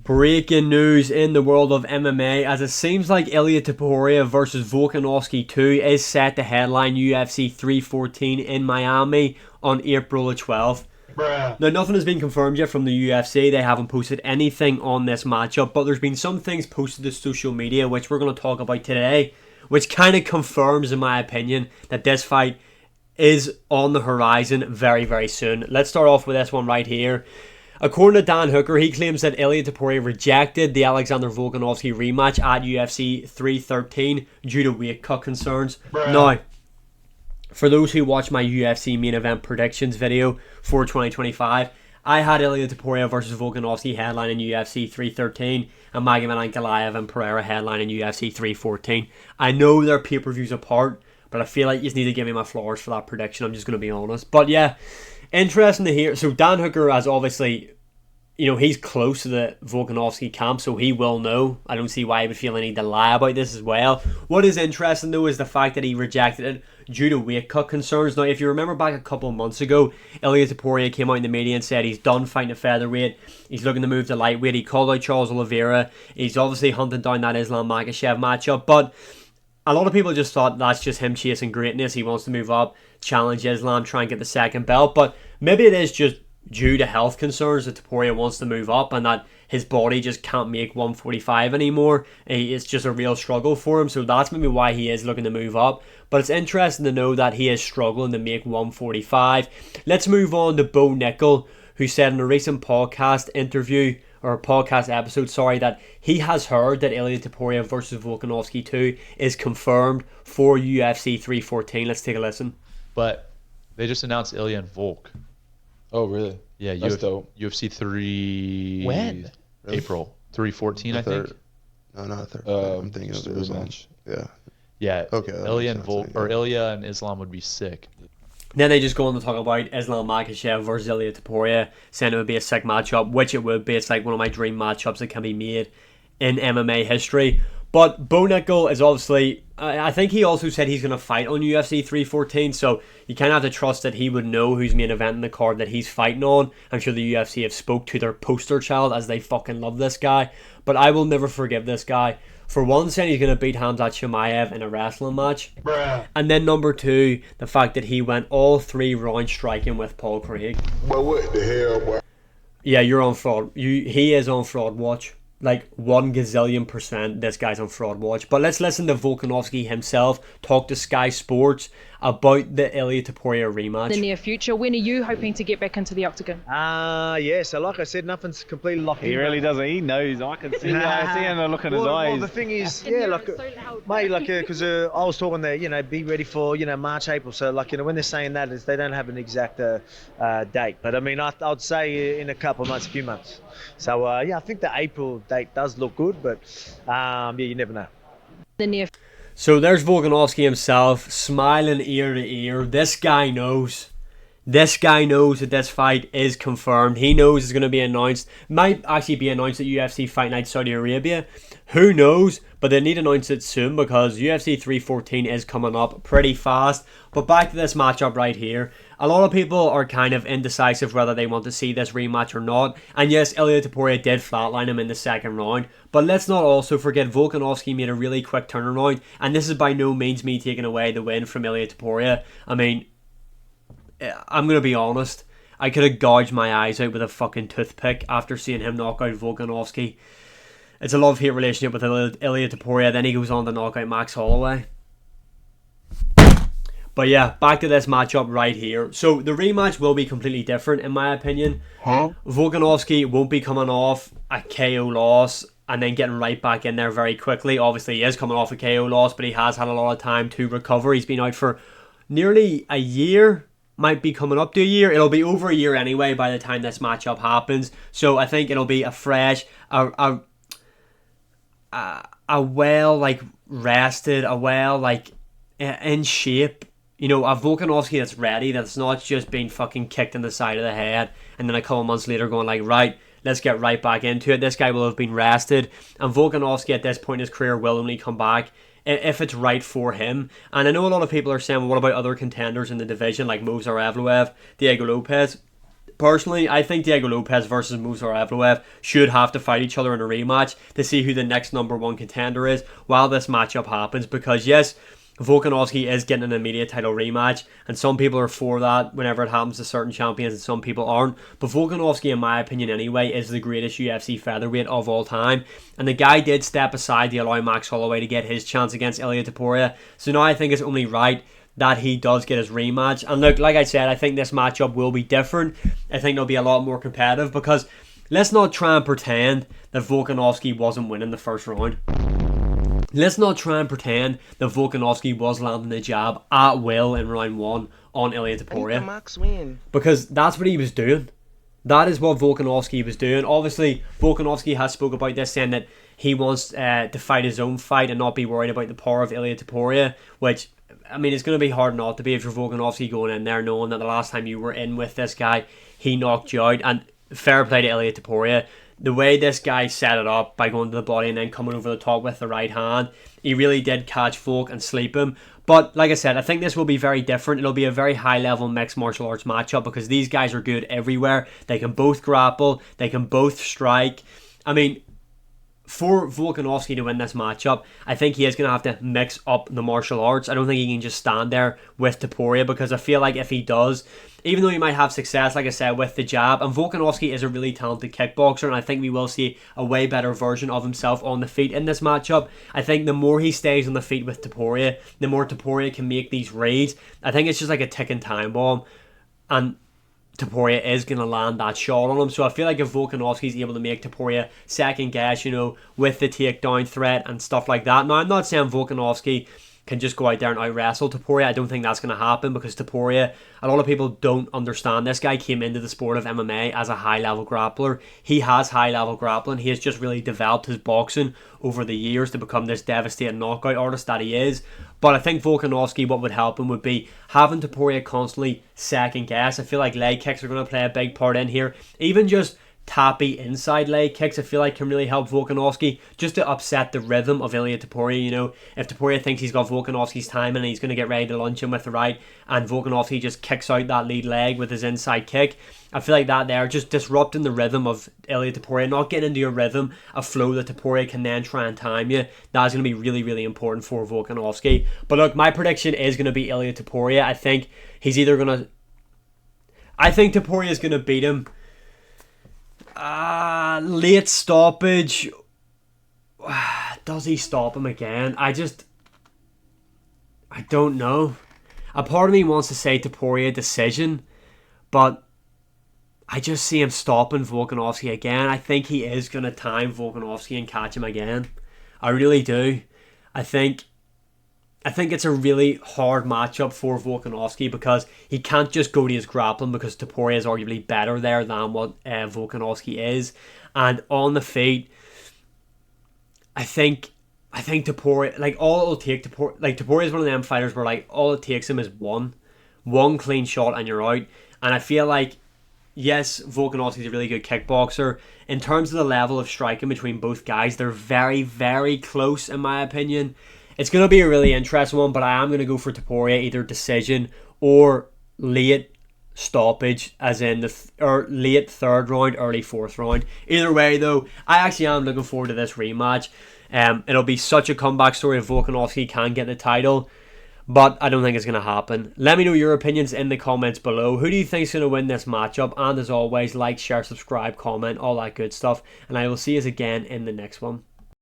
Breaking news in the world of MMA, as it seems like Ilia Topuria versus Volkanovski 2 is set to headline UFC 314 in Miami on April the 12th. Bruh. Now, nothing has been confirmed yet from the UFC. They haven't posted anything on this matchup, but there's been some things posted to social media, which we're going to talk about today, which kind of confirms, in my opinion, that this fight is on the horizon very, very soon. Let's start off with this one right here. According to Dan Hooker, he claims that Ilia Topuria rejected the Alexander Volkanovski rematch at UFC 313 due to weight cut concerns. Bruh. Now, for those who watch my UFC main event predictions video for 2025, I had Ilia Topuria versus Volkanovski headline in UFC 313 and Magomed Ankalaev and Pereira headline in UFC 314. I know they're pay-per-views apart, but I feel like you just need to give me my flowers for that prediction. I'm just going to be honest. But yeah, interesting to hear. So Dan Hooker has obviously, he's close to the Volkanovski camp, so he will know. I don't see why he would feel any need to lie about this as well. What is interesting though is the fact that he rejected it due to weight cut concerns. Now, if you remember back a couple of months ago, Ilia Topuria came out in the media and said he's done fighting at featherweight. He's looking to move to lightweight. He called out Charles Oliveira. He's obviously hunting down that Islam Makhachev matchup, but a lot of people just thought that's just him chasing greatness. He wants to move up, challenge Islam, try and get the second belt. But maybe it is just due to health concerns that Topuria wants to move up and that his body just can't make 145 anymore. It's just a real struggle for him. So that's maybe why he is looking to move up. But it's interesting to know that he is struggling to make 145. Let's move on to Bo Nickel, who said in a recent podcast episode, that he has heard that Ilia Topuria versus Volkanovski 2 is confirmed for UFC 314. Let's take a listen. But they just announced Ilya and Volk. Oh, really? Yeah, That's dope. UFC 3... When? Really? April 314, I think. No, not a third. I'm thinking of just the the rematch. Yeah. Yeah, Okay. Ilya and Volk, or Ilya and Islam would be sick. Then they just go on to talk about Islam Makhachev versus Ilia Topuria, saying it would be a sick matchup, which it would be. It's like one of my dream matchups that can be made in MMA history. But Bo Nickel is obviously, I think he also said he's going to fight on UFC 314, so you kind of have to trust that he would know who's main event in the card that he's fighting on. I'm sure the UFC have spoke to their poster child as they fucking love this guy. But I will never forgive this guy. For one, saying he's going to beat Khamzat Chimaev in a wrestling match. Bruh. And then number two, the fact that he went all 3 rounds striking with Paul Craig. But what the hell, boy? Yeah, you're on fraud. He is on fraud watch. Like 1 gazillion %, this guy's on fraud watch. But let's listen to Volkanovski himself talk to Sky Sports about the Ilia Topuria rematch. The near future. When are you hoping to get back into the octagon? Yeah, so like I said, nothing's completely locked in. He really doesn't. He knows. I can see. I see in the look in his eyes. Well, the thing is, because I was talking there, be ready for, March, April. So, when they're saying that, is they don't have an exact date. But I mean, I'd say in a couple of months, a few months. So, I think the April date does look good, but you never know. The near. So there's Volkanovski himself, smiling ear to ear. This guy knows. This guy knows that this fight is confirmed. He knows it's going to be announced. Might actually be announced at UFC Fight Night Saudi Arabia. Who knows? But they need to announce it soon because UFC 314 is coming up pretty fast. But back to this matchup right here. A lot of people are kind of indecisive whether they want to see this rematch or not. And yes, Ilia Topuria did flatline him in the second round. But let's not also forget Volkanovski made a really quick turnaround. And this is by no means me taking away the win from Ilia Topuria. I mean, I'm going to be honest. I could have gouged my eyes out with a fucking toothpick after seeing him knock out Volkanovski. It's a love-hate relationship with Ilia Topuria. Then he goes on to knock out Max Holloway. But yeah, back to this matchup right here. So the rematch will be completely different in my opinion. Volkanovski won't be coming off a KO loss and then getting right back in there very quickly. Obviously he is coming off a KO loss, but he has had a lot of time to recover. He's been out for nearly a year. Might be coming up to a year. It'll be over a year anyway by the time this matchup happens. So I think it'll be a fresh, a well rested, in shape. A Volkanovski that's ready, that's not just being fucking kicked in the side of the head and then a couple months later going right, let's get right back into it. This guy will have been rested, and Volkanovski at this point in his career will only come back if it's right for him. And I know a lot of people are saying, well, what about other contenders in the division like Movsar Evloev, Diego Lopez? Personally, I think Diego Lopez versus Musa Evloev should have to fight each other in a rematch to see who the next number one contender is while this matchup happens. Because yes, Volkanovski is getting an immediate title rematch, and some people are for that whenever it happens to certain champions and some people aren't. But Volkanovski, in my opinion anyway, is the greatest UFC featherweight of all time. And the guy did step aside to allow Max Holloway to get his chance against Ilia Topuria. So now I think it's only right that he does get his rematch. And look, like I said, I think this matchup will be different. I think it'll be a lot more competitive because let's not try and pretend that Volkanovski wasn't winning the first round. Let's not try and pretend that Volkanovski was landing a jab at will in round 1 on Ilia Topuria. Max win. Because that's what he was doing. That is what Volkanovski was doing. Obviously, Volkanovski has spoke about this, saying that he wants to fight his own fight and not be worried about the power of Ilia Topuria, which, I mean, it's going to be hard not to be if you're Volkanovski going in there knowing that the last time you were in with this guy, he knocked you out. And fair play to Ilia Topuria. The way this guy set it up by going to the body and then coming over the top with the right hand, he really did catch Volk and sleep him. But like I said, I think this will be very different. It'll be a very high-level mixed martial arts matchup because these guys are good everywhere. They can both grapple. They can both strike. I mean, for Volkanovski to win this matchup, I think he is going to have to mix up the martial arts. I don't think he can just stand there with Topuria because I feel like if he does, even though he might have success, like I said, with the jab, and Volkanovski is a really talented kickboxer, and I think we will see a way better version of himself on the feet in this matchup. I think the more he stays on the feet with Topuria, the more Topuria can make these reads. I think it's just like a ticking time bomb, and Topuria is going to land that shot on him. So I feel like if Volkanovski is able to make Topuria second guess, with the takedown threat and stuff like that. Now, I'm not saying Volkanovski can just go out there and out-wrestle Topuria. I don't think that's going to happen because Topuria, a lot of people don't understand. This guy came into the sport of MMA as a high-level grappler. He has high-level grappling. He has just really developed his boxing over the years to become this devastating knockout artist that he is. But I think Volkanovski, what would help him would be having Topuria constantly second guess. I feel like leg kicks are going to play a big part in here. Even just tappy inside leg kicks, I feel like can really help Volkanovski just to upset the rhythm of Ilia Topuria. If Topuria thinks he's got Volkanovski's time and he's going to get ready to lunge him with the right, and Volkanovski just kicks out that lead leg with his inside kick, I feel like that there just disrupting the rhythm of Ilia Topuria, not getting into your rhythm, a flow that Topuria can then try and time you. That's going to be really, really important for Volkanovski. But look, my prediction is going to be Ilia Topuria. I think Topuria is going to beat him. Late stoppage. Does he stop him again? I don't know. A part of me wants to say Topuria decision, but I just see him stopping Volkanovski again. I think he is going to time Volkanovski and catch him again. I really do. I think it's a really hard matchup for Volkanovski because he can't just go to his grappling because Topuria is arguably better there than what Volkanovski is. And on the feet, I think Topuria, like all it'll take Topuria, like Topuria is one of them fighters where like all it takes him is one clean shot and you're out. And I feel like, yes, Volkanovski is a really good kickboxer. In terms of the level of striking between both guys, they're very, very close in my opinion. It's going to be a really interesting one, but I am going to go for Topuria, either decision or late stoppage, as in or late third round, early fourth round. Either way, though, I actually am looking forward to this rematch. It'll be such a comeback story if Volkanovski can get the title, but I don't think it's going to happen. Let me know your opinions in the comments below. Who do you think is going to win this matchup? And as always, like, share, subscribe, comment, all that good stuff. And I will see you again in the next one.